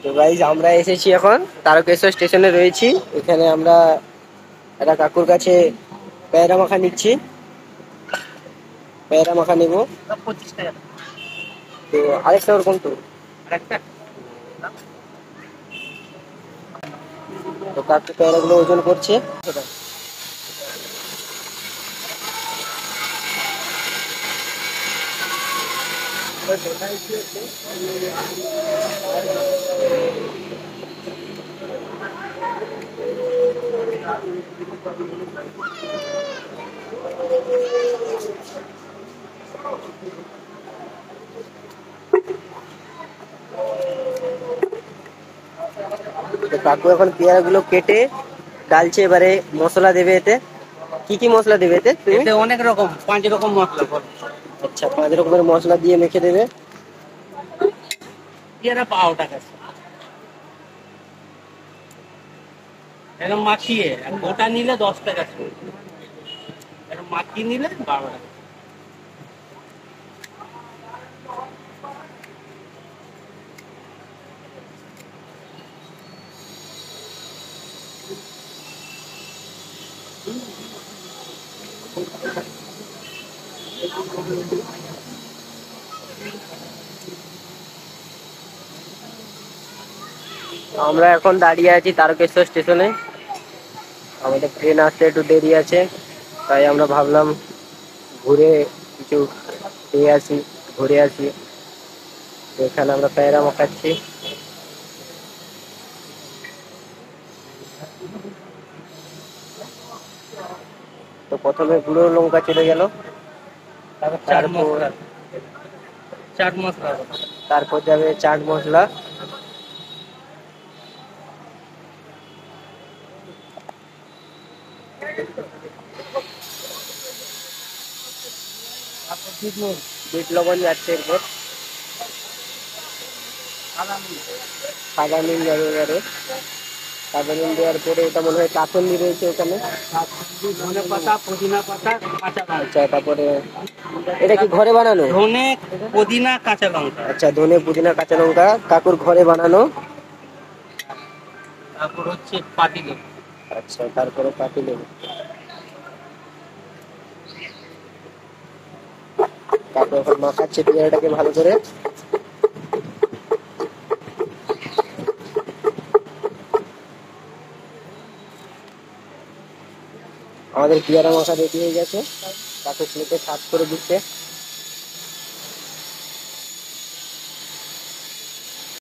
তো গাইজ আমরা এসেছি এখন তারকেশ্বর স্টেশনে রয়েছি। এখানে আমরা একটা কাকুর কাছে পেয়ারা মাখা নিচ্ছি, পেয়ারা মাখা নেবো। 25 টাকা। তো আরেকটা ওরকম তো আরেকটা তো কাকু পেয়ারা গুলো ওজন করছে। তো কাকু এখন পেয়ারা গুলো কেটে ডালছে, এবারে মশলা দেবে এতে। কি কি মশলা দেবে এতে তুমি? এতে অনেক রকম 5 রকম মশলা বল। আচ্ছা, 5 রকমের মশলা দিয়ে মেখে দেবে। পেয়ারা 12 টাকা এরকম মাখিয়ে, আর গোটা নিলে 10 টাকা এরকম মাখিয়ে নিলে 12 টাকা। আমরা এখন দাঁড়িয়ে আছি তারকেশ্বর স্টেশনে। আমাদের ট্রেন আসতে একটু দেরি আছে, তাই আমরা ভাবলাম ঘুরে কিছু খেয়ে আসি, ঘুরে আসি। তো এখানে আমরা পেয়ারা মাখাচ্ছি। তো প্রথমে গুঁড়ো লঙ্কা চলে গেল, তারপর চাট তারপর মশলা, চাট মশলা তারপর যাবে চাট মশলা। তারপর ঠিক নুন, বিট লবণ যাচ্ছে, এরপর সাদা নুন, সাদা নুন যাবে এবারে। সাদা নুন দেওয়ার পরে এটা মনে হয় কাসন্দি রয়েছে ওখানে। ধনে পাতা, পুদিনা পাতা, কাঁচা লঙ্কা। আচ্ছা, তারপরে এটা কি ঘরে বানানো? ধনে, পুদিনা, কাঁচা লঙ্কা। আচ্ছা, ধনে পুদিনা কাঁচা লঙ্কা কাকুর ঘরে বানানো। তারপর হচ্ছে পাতিলেবু। আচ্ছা, তারপরে পাতি লেবু। কাকু এখন মাখাচ্ছে পেয়ারাটাকে ভালো করে। আমাদের পেয়ারা মাখা রেডি হয়ে গেছে, কাকু প্লেটে সার্ভ করে দিচ্ছে।